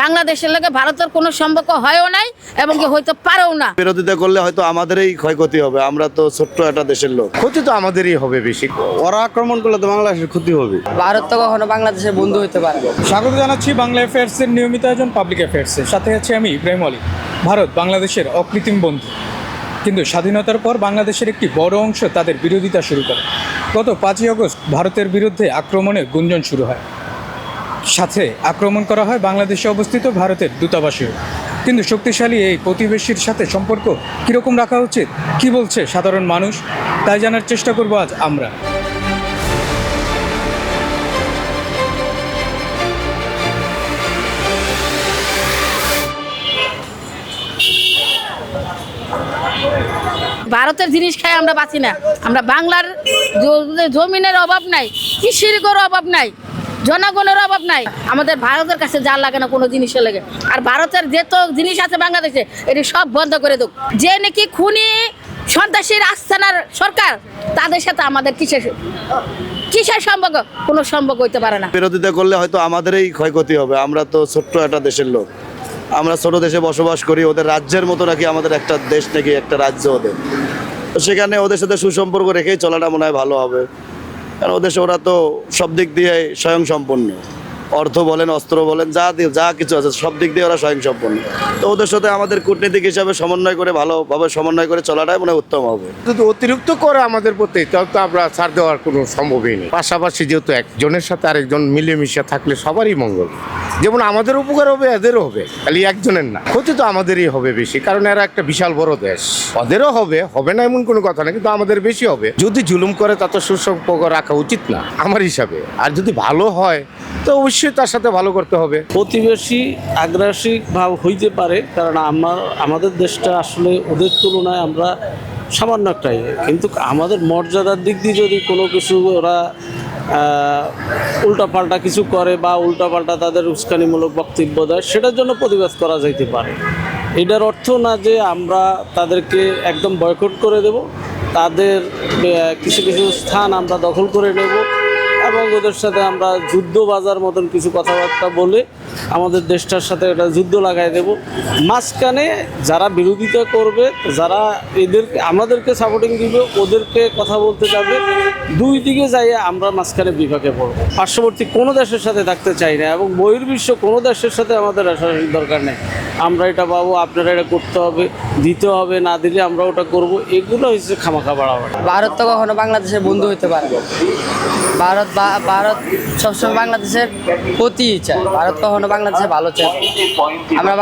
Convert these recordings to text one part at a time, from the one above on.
বাংলাদেশের লগে ভারতের কোনো সম্পর্ক হয়ও নাই এবং কি হয়তো পারেও না। বিরোধিতা করলে হয়তো আমাদেরই ক্ষয়ক্ষতি হবে, আমরা তো ছোট্ট একটা দেশের লোক। ক্ষতি তো আমাদেরই হবে বেশি। ওরা আক্রমণ করলে তো বাংলাদেশের ক্ষতি হবে। ভারত তো কখনো বাংলাদেশের বন্ধু হতে পারে না। স্বাগত জানাচ্ছি বাংলা অ্যাফেয়ার্সের নিয়মিত আয়োজন পাবলিক অ্যাফেয়ার্সের সাথে আছি আমি ইব্রাহিম আলী। ভারত বাংলাদেশের অকৃত্রিম বন্ধু, কিন্তু স্বাধীনতার পর বাংলাদেশের একটি বড় অংশ তাদের বিরোধিতা শুরু করে। গত 5ই আগস্ট ভারতের বিরুদ্ধে আক্রমণের গুঞ্জন শুরু হয়, সাথে আক্রমণ করা হয় বাংলাদেশে অবস্থিত ভারতের দূতাবাসেও। কিন্তু শক্তিশালী এই প্রতিবেশীর সাথে সম্পর্ক কীরকম রাখা উচিত, কী বলছে সাধারণ মানুষ, তাই জানার চেষ্টা করব আজ আমরা। ভারতের জিনিস খাই আমরা বাঁচি না। আমরা বাংলার জমিনের অভাব নাই, কৃষির অভাব নাই, জনগণের অভাব নাই। আমাদের ভারতের কাছে যা লাগে না কোনো জিনিসের লাগে। আর ভারতের যে তো জিনিস আছে বাংলাদেশে এটি সব বন্ধ করে দেব। যে নাকি খুনি সন্ত্রাসীর আস্থানার সরকার, তাদের সাথে আমাদের কিসের সম্পর্ক? কোনো সম্পর্ক হইতে পারে না। বিরোধিতা করলে হয়তো আমাদেরই ক্ষয়ক্ষতি হবে, আমরা তো ছোট্ট একটা দেশের লোক। আমরা ছোট দেশে বসবাস করি, ওদের রাজ্যের মতো নাকি আমাদের একটা দেশ, নাকি একটা রাজ্য ওদের। তো সেখানে ওদের সাথে সুসম্পর্ক রেখেই চলাটা মনে হয় ভালো হবে, কারণ ওরা তো সব দিক দিয়ে স্বয়ংসম্পন্ন। অর্থ বলেন, অস্ত্র বলেন, যা কিছু আছে সব দিক দিয়ে ওরা স্বয়ংসম্পন্ন। তো ওদের সাথে আমাদের কূটনীতিক হিসাবে সমন্বয় করে, ভালোভাবে সমন্বয় করে চলাটাই মনে হয় উত্তম হবে। যদি অতিরিক্ত করে আমাদের প্রতি, তাহলে তো আমরা ছাড় দেওয়ার কোনো সম্ভবই নেই। পাশাপাশি যেহেতু একজনের সাথে আরেকজন মিলেমিশে থাকলে সবারই মঙ্গল। যেমন আমাদের উপকার হবে, এদেরও হবে, খালি একজনের না। ক্ষতি তো আমাদেরই হবে বেশি, কারণ এরা একটা বিশাল বড় দেশ। ওদেরও হবে না এমন কোনো কথা না, কিন্তু আমাদের বেশি হবে। যদি জুলুম করে তা তো সুসম্পর্ক রাখা উচিত না আমার হিসাবে। আর যদি ভালো হয় তো অবশ্যই তার সাথে ভালো করতে হবে। প্রতিবেশী আগ্রাসিক ভাব হইতে পারে, কারণ আমাদের দেশটা আসলে ওদের তুলনায় আমরা সামান্য একটাই, কিন্তু আমাদের মর্যাদার দিক দিয়ে যদি কোনো কিছু ওরা উল্টাপাল্টা কিছু করে বা উল্টাপাল্টা তাদের উস্কানিমূলক বক্তব্য দেয়, সেটার জন্য প্রতিবাদ করা যাইতে পারে। এটার অর্থ না যে আমরা তাদেরকে একদম বয়কট করে দেব, তাদের কিছু কিছু স্থান আমরা দখল করে নেব এবং ওদের সাথে আমরা যুদ্ধ বাজার মতন কিছু কথাবার্তা বলে আমাদের দেশটার সাথে একটা যুদ্ধ লাগাই দেব। মাঝখানে যারা বিরোধিতা করবে, যারা আমাদেরকে সাপোর্টিং দিবে, ওদেরকে কথা বলতে যাবে, দুই দিকে যাই আমরা মাঝখানে বিভাগে পড়বো। পার্শ্ববর্তী কোনো দেশের সাথে থাকতে চাই না এবং বহির্বিশ্ব কোনো দেশের সাথে আমাদের আসার দরকার নেই। আমরা এটা পাবো, আপনারা এটা করতে হবে, দিতে হবে, না দিলে আমরা ওটা করব, এগুলো হচ্ছে খামাখা বাড়াবাড়ি। ভারত তো কখনো বাংলাদেশের বন্ধু হতে পারে না। ভারত সবসময় বাংলাদেশের ক্ষতি চায়, ভারত কখনো বাংলাদেশে ভালো চায়। আমরা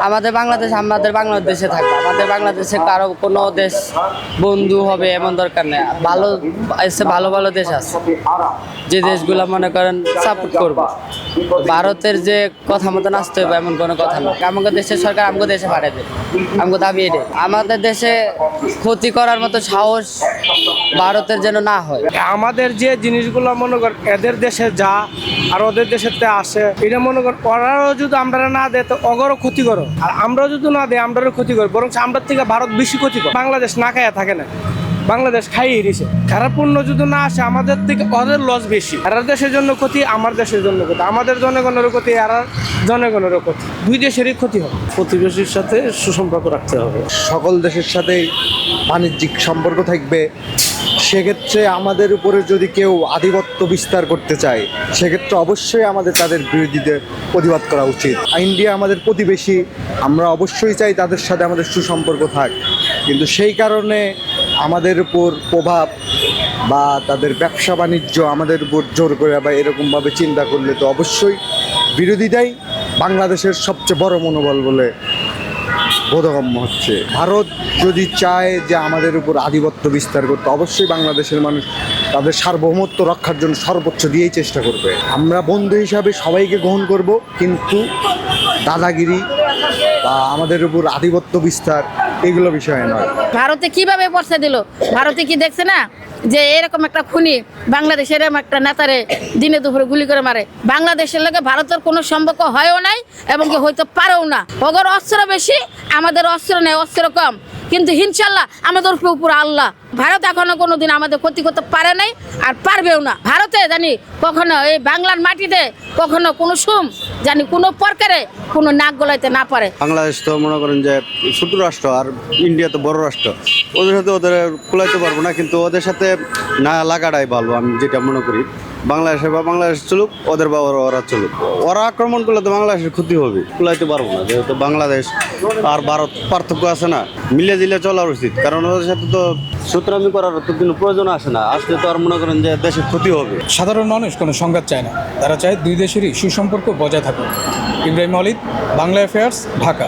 আমাদের বাংলাদেশে থাকবো। আমাদের বাংলাদেশে কারো কোনো দেশ বন্ধু হবে এমন দরকার নেই। ভালো দেশ আছে, যে দেশগুলো মনে করেন সাপোর্ট করবো। ভারতের যে কথা মতো আসতে হবে এমন কোনো কথা না। আমাদের দেশের সরকার আমাকে দেশে পাঠিয়ে দেয়, আমাকে দাবি এটাই। আমাদের দেশে ক্ষতি করার মতো সাহস ভারতের যেন না হয়। আমাদের যে জিনিসগুলো মনে কর এদের দেশে যা আর ওদের দেশেতে আসে, এটা মনে কর ওরাও যদি আমরা না দেয় তো অগরও ক্ষতি করো, আর আমরাও যদি না দেয় আমরাও ক্ষতি করো। বরং আমরা থেকে ভারত বেশি ক্ষতি করে। বাংলাদেশ না খাইয়া থাকে না, বাংলাদেশ খাইয়ে দিছে। খারাপ পণ্য যদি না আসে আমাদের থেকে ওদের লস বেশি। আর দেশের জন্য ক্ষতি, আমার দেশের জন্য ক্ষতি, আমাদের জনগণেরও ক্ষতি, আর জনগণেরও ক্ষতি, দুই দেশেরই ক্ষতি হবে। প্রতিবেশীর সাথে সুসম্পর্ক রাখতে হবে। সকল দেশের সাথেই বাণিজ্যিক সম্পর্ক থাকবে। সেক্ষেত্রে আমাদের উপরে যদি কেউ আধিপত্য বিস্তার করতে চায়, সেক্ষেত্রে অবশ্যই আমাদের তাদের বিরোধীদের প্রতিবাদ করা উচিত। ইন্ডিয়া আমাদের প্রতিবেশী, আমরা অবশ্যই চাই তাদের সাথে আমাদের সুসম্পর্ক থাক, কিন্তু সেই কারণে আমাদের উপর প্রভাব বা তাদের ব্যবসা বাণিজ্য আমাদের উপর জোর করে বা এরকমভাবে চিন্তা করলে তো অবশ্যই বিরোধিতাই বাংলাদেশের সবচেয়ে বড় মনোবল বলে বোধগম্য হচ্ছে। ভারত যদি চায় যে আমাদের উপর আধিপত্য বিস্তার করতে, অবশ্যই বাংলাদেশের মানুষ তাদের সার্বভৌমত্ব রক্ষার জন্য সর্বোচ্চ দিয়েই চেষ্টা করবে। আমরা বন্ধু হিসাবে সবাইকে গ্রহণ করব, কিন্তু দাদাগিরি বা আমাদের উপর আধিপত্য বিস্তার এগুলো বিষয় নয়। ভারতে কিভাবে পড়ছে দিল? ভারতে কি দেখছে না যে এরকম একটা খুনি বাংলাদেশের একটা নেতারে দিনে দুপুরে গুলি করে মারে? বাংলাদেশের লগে ভারতের কোনো সম্পর্ক হয়ও নাই এবং কি হয়তো পারেও না। ওগর অস্ত্র বেশি, আমাদের অস্ত্র নেই, অস্ত্র কম। কিন্তু ইনশাল্লাহ আমাদের উপর আল্লাহ। ভারত এখনো কোনোদিন আমাদের ক্ষতি করতে পারে নাই আর পারবেও না। ভারতে জানি কখনো এই বাংলার মাটিতে কখনো কোনো সুম জানি কোনো প্রকারে কোনো নাক গলাইতে না পারে। বাংলাদেশ তো মনে করেন যে ছোট রাষ্ট্র, আর ইন্ডিয়া তো বড় রাষ্ট্র, ওদের সাথে ওদের কুলাইতে পারবো না, কিন্তু ওদের সাথে না লাগাটাই ভালো আমি যেটা মনে করি। বাংলাদেশে বা বাংলাদেশ চলুক, ওদের বা ওরা চলুক, ওরা আক্রমণ করলে তো বাংলাদেশের ক্ষতি হবে, কুলাইতে পারবো না। যেহেতু বাংলাদেশ আর ভারত পার্থক্য আছে না, মিলে জিলে চলা উচিত, কারণ ওদের সাথে তো সূত্রামি করার তো কোনো প্রয়োজন আসে না, আসলে তো আর মনে করেন যে দেশের ক্ষতি হবে। সাধারণ মানুষ কোনো সংঘাত চায় না, তারা চায় দুই দেশেরই সুসম্পর্ক বজায় থাকুক। ইব্রাহিম ওয়ালিদ, বাংলা অ্যাফেয়ার্স, ঢাকা।